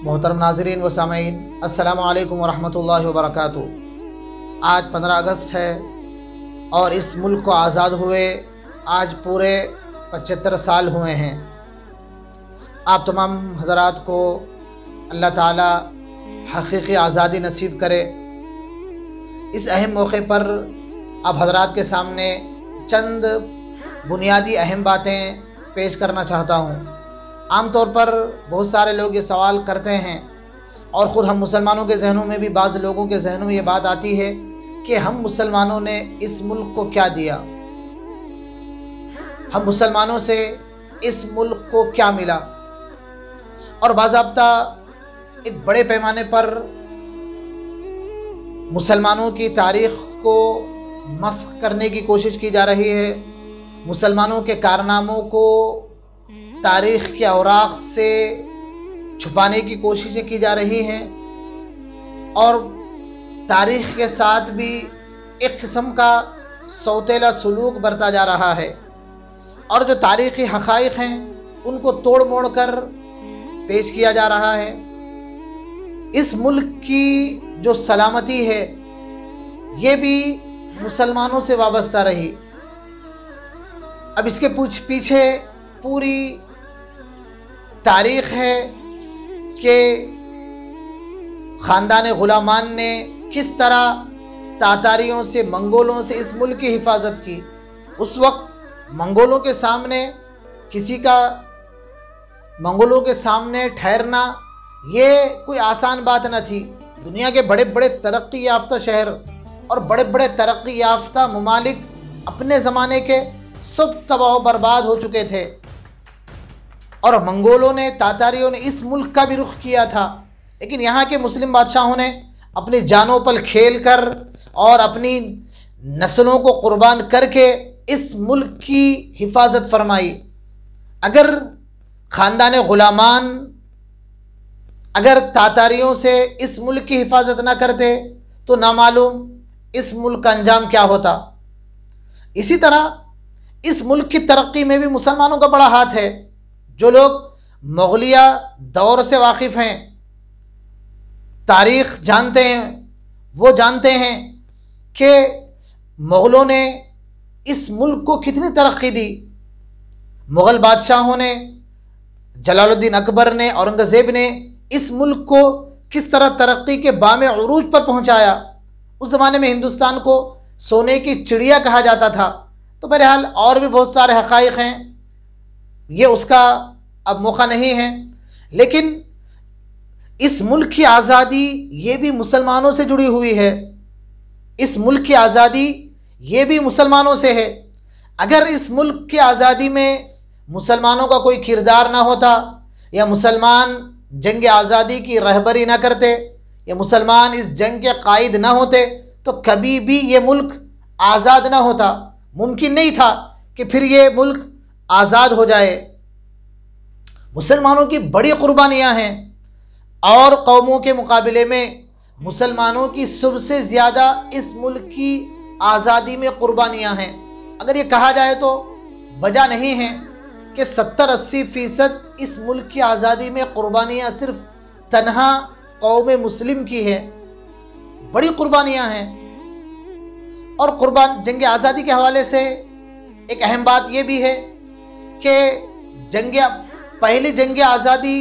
मोहतरम नाज़रीन व सामीन, अस्सलामु अलैकुम व रहमतुल्लाहि व बरकातुहू। आज 15 अगस्त है और इस मुल्क को आज़ाद हुए आज पूरे 75 साल हुए हैं। आप तमाम हज़रात को अल्लाह ताला हकीकी आज़ादी नसीब करे। इस अहम मौके पर आप हज़रात के सामने चंद बुनियादी अहम बातें पेश करना चाहता हूँ। आम तौर पर बहुत सारे लोग ये सवाल करते हैं और ख़ुद हम मुसलमानों के जहनों में भी बाज़ लोगों के जहनों में ये बात आती है कि हम मुसलमानों ने इस मुल्क को क्या दिया, हम मुसलमानों से इस मुल्क को क्या मिला। और बाज़ाब्ता एक बड़े पैमाने पर मुसलमानों की तारीख़ को मस्ख़ करने की कोशिश की जा रही है। मुसलमानों के कारनामों को तारीख़ के औराक़ से छुपाने की कोशिशें की जा रही हैं और तारीख़ के साथ भी एक किस्म का सौतेला सलूक बरता जा रहा है और जो तारीख़ी हक़ाइक़ हैं उनको तोड़ मोड़ कर पेश किया जा रहा है। इस मुल्क की जो सलामती है ये भी मुसलमानों से वाबस्ता रही। अब इसके पीछे पूरी तारीख़ है कि ख़ानदान ग़ुलामान ने किस तरह तातारियों से, मंगोलों से इस मुल्क की हिफाजत की। उस वक्त मंगोलों के सामने ठहरना ये कोई आसान बात न थी। दुनिया के बड़े बड़े तरक्की याफ्ता शहर और बड़े बड़े तरक्की याफ्ता ममालिक अपने ज़माने के सब तबाह बर्बाद हो चुके थे और मंगोलों ने, तातारियों ने इस मुल्क का भी रुख किया था। लेकिन यहाँ के मुस्लिम बादशाहों ने अपनी जानों पर खेल कर और अपनी नस्लों को कुर्बान करके इस मुल्क की हिफाजत फरमाई। अगर ख़ानदान ग़ुलामान अगर तातारियों से इस मुल्क की हिफाजत ना करते तो नामालूम इस मुल्क का अंजाम क्या होता। इसी तरह इस मुल्क की तरक्की में भी मुसलमानों का बड़ा हाथ है। जो लोग मुग़लिया दौर से वाकिफ़ हैं, तारीख़ जानते हैं, वो जानते हैं कि मुग़लों ने इस मुल्क को कितनी तरक्की दी। मुग़ल बादशाहों ने, जलालुद्दीन अकबर ने, औरंगज़ेब ने इस मुल्क को किस तरह तरक्की के बामे उरूज पर पहुँचाया। उस ज़माने में हिंदुस्तान को सोने की चिड़िया कहा जाता था। तो बहरहाल और भी बहुत सारे हक़ाइक़ हैं, ये उसका अब मौका नहीं है। लेकिन इस मुल्क की आज़ादी ये भी मुसलमानों से जुड़ी हुई है। इस मुल्क की आज़ादी ये भी मुसलमानों से है। अगर इस मुल्क की आज़ादी में मुसलमानों का कोई किरदार ना होता या मुसलमान जंग आज़ादी की रहबरी ना करते या मुसलमान इस जंग के कायद ना होते तो कभी भी ये मुल्क आज़ाद ना होता। मुमकिन नहीं था कि फिर ये मुल्क आज़ाद हो जाए। मुसलमानों की बड़ी कुर्बानियाँ हैं और कौमों के मुकाबले में मुसलमानों की सबसे ज़्यादा इस मुल्क की आज़ादी में कुर्बानियाँ हैं। अगर ये कहा जाए तो वजह नहीं है कि 70-80% इस मुल्क की आज़ादी में कुर्बानियाँ सिर्फ तन्हा कौम मुस्लिम की है। बड़ी कुर्बानियाँ हैं। और जंग आज़ादी के हवाले से एक अहम बात यह भी है कि पहली जंग आज़ादी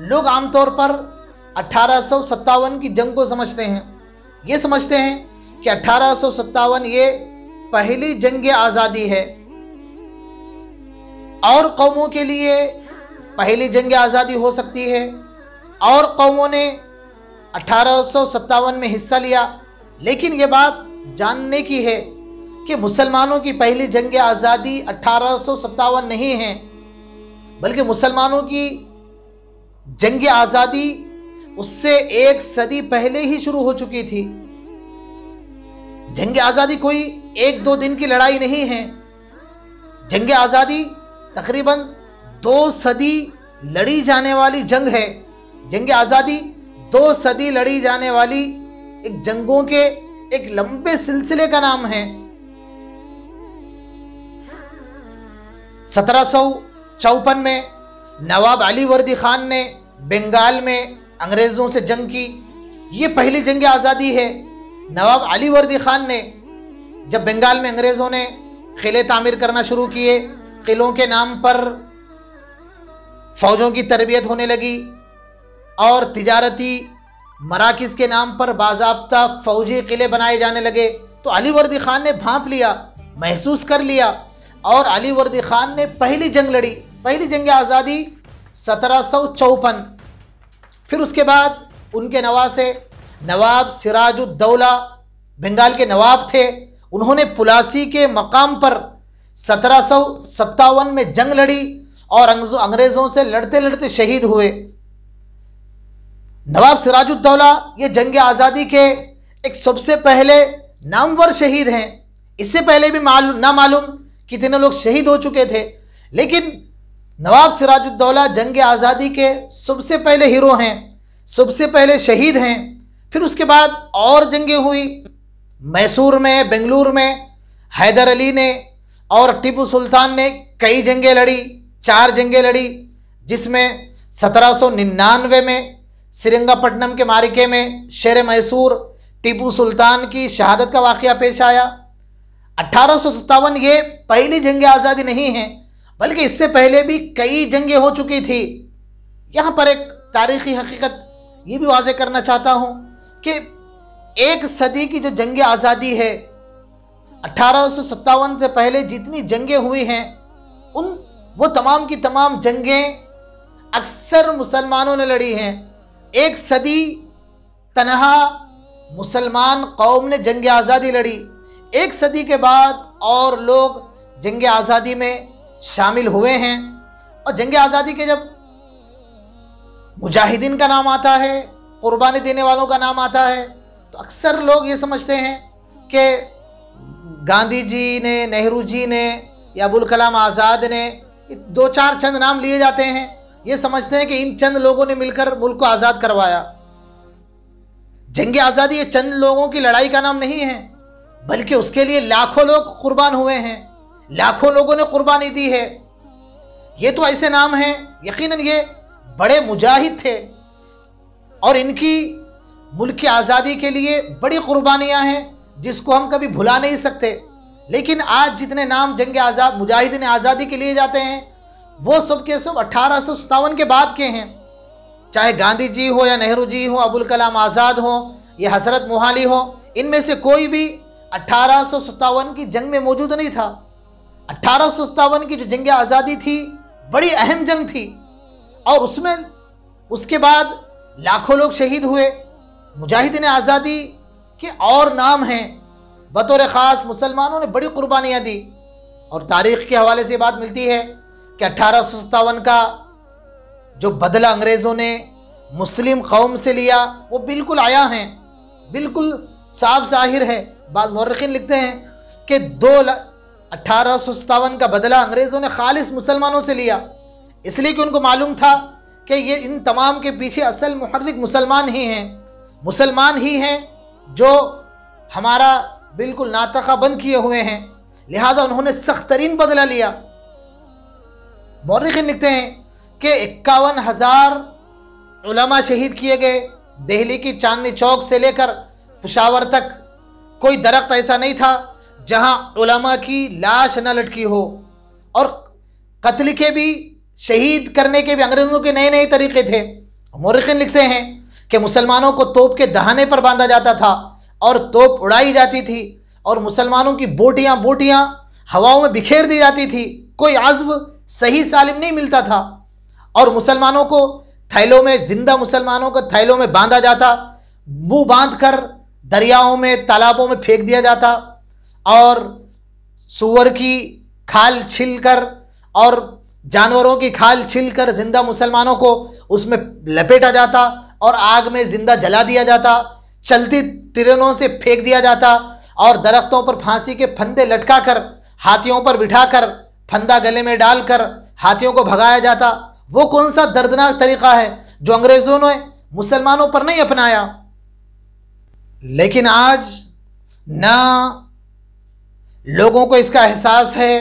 लोग आमतौर पर 1857 की जंग को समझते हैं। ये समझते हैं कि 1857 ये पहली जंग आज़ादी है और कौमों के लिए पहली जंग आज़ादी हो सकती है और कौमों ने 1857 में हिस्सा लिया। लेकिन ये बात जानने की है कि मुसलमानों की पहली जंग आज़ादी 1857 नहीं है, बल्कि मुसलमानों की जंग आज़ादी उससे 1 सदी पहले ही शुरू हो चुकी थी। जंग आज़ादी कोई 1-2 दिन की लड़ाई नहीं है। जंग आज़ादी तकरीबन 2 सदी लड़ी जाने वाली जंग है। जंग आज़ादी 2 सदी लड़ी जाने वाली एक जंगों के एक लंबे सिलसिले का नाम है। 1754 में नवाब अली वर्दी खान ने बंगाल में अंग्रेज़ों से जंग की, ये पहली जंग आज़ादी है। नवाब अली वर्दी खान ने जब बंगाल में अंग्रेज़ों ने किले तामीर करना शुरू किए, किलों के नाम पर फ़ौजों की तरबियत होने लगी और तिजारती मराकिज़ के नाम पर बाज़ाब्ता फ़ौजी किले बनाए जाने लगे, तो अली वर्दी खान ने भांप लिया, महसूस कर लिया और अली वर्दी खान ने पहली जंग लड़ी। पहली जंग आज़ादी 1754। फिर उसके बाद उनके नवासे नवाब सिराजुद्दौला बंगाल के नवाब थे, उन्होंने पुलासी के मकाम पर 1757 में जंग लड़ी और अंग्रेज़ों से लड़ते लड़ते शहीद हुए। नवाब सिराजुद्दौला ये जंग आज़ादी के एक सबसे पहले नामवर शहीद हैं। इससे पहले भी ना मालूम कितने लोग शहीद हो चुके थे, लेकिन नवाब सिराजुद्दौला जंग आज़ादी के सबसे पहले हीरो हैं, सबसे पहले शहीद हैं। फिर उसके बाद और जंगें हुई, मैसूर में, बेंगलुरु में हैदर अली ने और टीपू सुल्तान ने कई जंगें लड़ी, 4 जंगें लड़ी, जिसमें 1799 में श्रीरंगपट्टनम के मारिके में शेर मैसूर टीपू सुल्तान की शहादत का वाक़या पेश आया। 1857 ये पहली जंग आज़ादी नहीं है, बल्कि इससे पहले भी कई जंगें हो चुकी थी। यहाँ पर एक तारीख़ी हकीकत ये भी वाज़े करना चाहता हूँ कि एक सदी की जो जंग आज़ादी है, 1857 से पहले जितनी जंगें हुई हैं वो तमाम की तमाम जंगें अक्सर मुसलमानों ने लड़ी हैं। एक सदी तनहा मुसलमान कौम ने जंग आज़ादी लड़ी। एक सदी के बाद और लोग जंग आज़ादी में शामिल हुए हैं, और जंग आज़ादी के जब मुजाहिदीन का नाम आता है, कुर्बानी देने वालों का नाम आता है, तो अक्सर लोग ये समझते हैं कि गांधी जी ने, नेहरू जी ने या अबुल कलाम आज़ाद ने, 2-4 चंद नाम लिए जाते हैं। ये समझते हैं कि इन चंद लोगों ने मिलकर मुल्क को आज़ाद करवाया। जंग आज़ादी ये चंद लोगों की लड़ाई का नाम नहीं है, बल्कि उसके लिए लाखों लोग कुर्बान हुए हैं, लाखों लोगों ने कुर्बानी दी है। ये तो ऐसे नाम हैं, यकीनन ये बड़े मुजाहिद थे और इनकी मुल्क की आज़ादी के लिए बड़ी कुर्बानियाँ हैं जिसको हम कभी भुला नहीं सकते। लेकिन आज जितने नाम जंग आज़ाद मुजाहिदीन आज़ादी के लिए जाते हैं, वो सब के सब 1857 के बाद के हैं। चाहे गांधी जी हो या नेहरू जी हो, अबुल कलाम आज़ाद हो या हज़रत मोहाली हो, इनमें से कोई भी 1857 की जंग में मौजूद नहीं था। 1857 की जो जंग आज़ादी थी, बड़ी अहम जंग थी और उसमें उसके बाद लाखों लोग शहीद हुए। मुजाहिदीन आज़ादी के और नाम हैं, बतौर ख़ास मुसलमानों ने बड़ी कुर्बानियाँ दी। और तारीख़ के हवाले से बात मिलती है कि 1857 का जो बदला अंग्रेज़ों ने मुस्लिम कौम से लिया, वो बिल्कुल आया है, बिल्कुल साफ ज़ाहिर है। बाद मुर्रिखीन लिखते हैं कि 1857 का बदला अंग्रेज़ों ने खालिस मुसलमानों से लिया, इसलिए कि उनको मालूम था कि ये इन तमाम के पीछे असल मुहर्रिक मुसलमान ही हैं, मुसलमान ही हैं जो हमारा बिल्कुल नातक़ा बंद किए हुए हैं। लिहाजा उन्होंने सख्त तरीन बदला लिया। मुर्रिखीन लिखते हैं कि 51,000 उलमा शहीद किए गए। दिल्ली की चांदनी चौक से लेकर पेशावर तक कोई दरख्त ऐसा नहीं था जहां उलमा की लाश न लटकी हो। और कत्ल के भी, शहीद करने के भी अंग्रेज़ों के नए नए तरीक़े थे। मुर्रिखीन लिखते हैं कि मुसलमानों को तोप के दहाने पर बांधा जाता था और तोप उड़ाई जाती थी और मुसलमानों की बोटियाँ बोटियाँ हवाओं में बिखेर दी जाती थी। कोई आज़्व सही सालिम नहीं मिलता था और मुसलमानों को थैलों में, जिंदा मुसलमानों को थैलों में बांधा जाता, मुंह बांध कर दरियाओं में, तालाबों में फेंक दिया जाता और सूअर की खाल छिलकर और जानवरों की खाल छिलकर जिंदा मुसलमानों को उसमें लपेटा जाता और आग में जिंदा जला दिया जाता, चलती ट्रेनों से फेंक दिया जाता और दरख्तों पर फांसी के फंदे लटकाकर हाथियों पर बिठाकर फंदा गले में डालकर हाथियों को भगाया जाता। वो कौन सा दर्दनाक तरीक़ा है जो अंग्रेज़ों ने मुसलमानों पर नहीं अपनाया। लेकिन आज ना लोगों को इसका एहसास है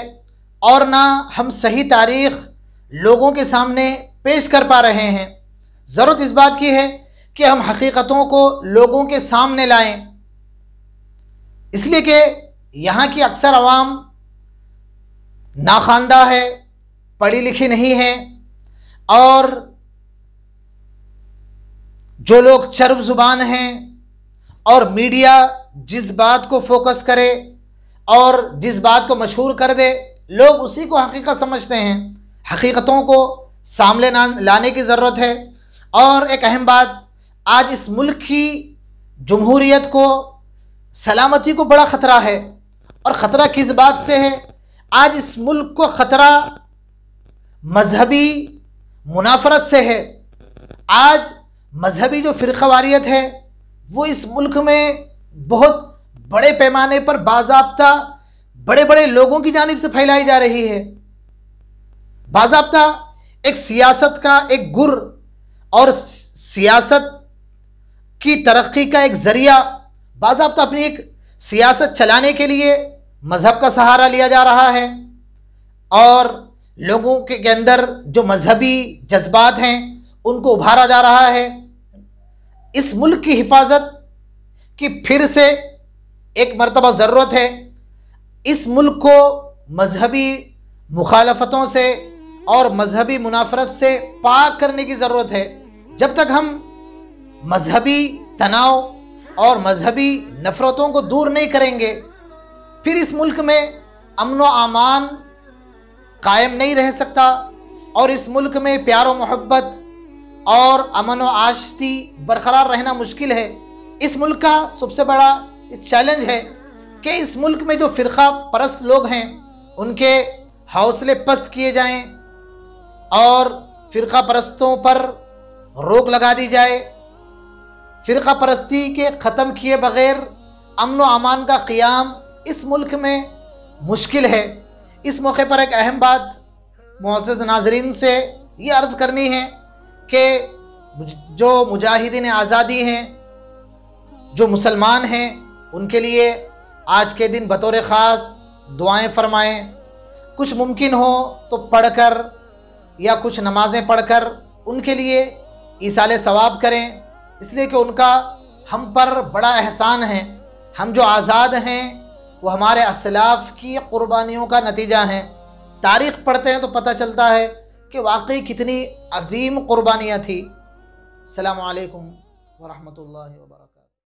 और ना हम सही तारीख़ लोगों के सामने पेश कर पा रहे हैं। ज़रूरत इस बात की है कि हम हकीकतों को लोगों के सामने लाएं, इसलिए कि यहाँ की अक्सर आवाम नाखानदा है, पढ़ी लिखी नहीं है, और जो लोग चर्ब जुबान हैं और मीडिया जिस बात को फोकस करे और जिस बात को मशहूर कर दे, लोग उसी को हकीकत समझते हैं। हकीकतों को सामने लाने की ज़रूरत है। और एक अहम बात, आज इस मुल्क की जमहूरियत को, सलामती को बड़ा ख़तरा है। और ख़तरा किस बात से है? आज इस मुल्क को ख़तरा मजहबी मुनाफरत से है। आज मजहबी जो फ़िरक़ावारियत है वो इस मुल्क में बहुत बड़े पैमाने पर बाज़ाब्ता बड़े बड़े लोगों की जानिब से फैलाई जा रही है। बाज़ाब्ता एक सियासत का एक गुर और सियासत की तरक्की का एक ज़रिया, बाज़ाब्ता अपनी एक सियासत चलाने के लिए मज़हब का सहारा लिया जा रहा है और लोगों के अंदर जो मजहबी जज्बात हैं उनको उभारा जा रहा है। इस मुल्क की हिफाजत की फिर से एक मरतबा ज़रूरत है। इस मुल्क को मजहबी मुखालफतों से और मजहबी मुनाफरत से पाक करने की ज़रूरत है। जब तक हम मजहबी तनाव और मजहबी नफ़रतों को दूर नहीं करेंगे, फिर इस मुल्क में अमन व अमान कायम नहीं रह सकता और इस मुल्क में प्यार व मोहब्बत और अमन व आशती बरकरार रहना मुश्किल है। इस मुल्क का सबसे बड़ा चैलेंज है कि इस मुल्क में जो फ़िरक़ा परस्त लोग हैं उनके हौसले पस्त किए जाएं और फ़िरक़ा परस्तों पर रोक लगा दी जाए। फ़िरक़ा परस्ती के ख़त्म किए बग़ैर अमन व अमान का क़ियाम इस मुल्क में मुश्किल है। इस मौके पर एक अहम बात मुअज़्ज़ज़ नाज़रीन से ये अर्ज़ करनी है कि जो मुजाहिदीन आज़ादी हैं, जो मुसलमान हैं, उनके लिए आज के दिन बतौर ख़ास दुआएं फरमाएं। कुछ मुमकिन हो तो पढ़कर या कुछ नमाज़ें पढ़कर उनके लिए ईसाले सवाब करें, इसलिए कि उनका हम पर बड़ा एहसान है। हम जो आज़ाद हैं वो हमारे असलाफ़ की क़ुरबानियों का नतीजा हैं। तारीख़ पढ़ते हैं तो पता चलता है कि वाकई कितनी अजीम क़ुरबानियाँ थी। अस्सलामु अलैकुम व रहमतुल्लाहि व बरकातहू।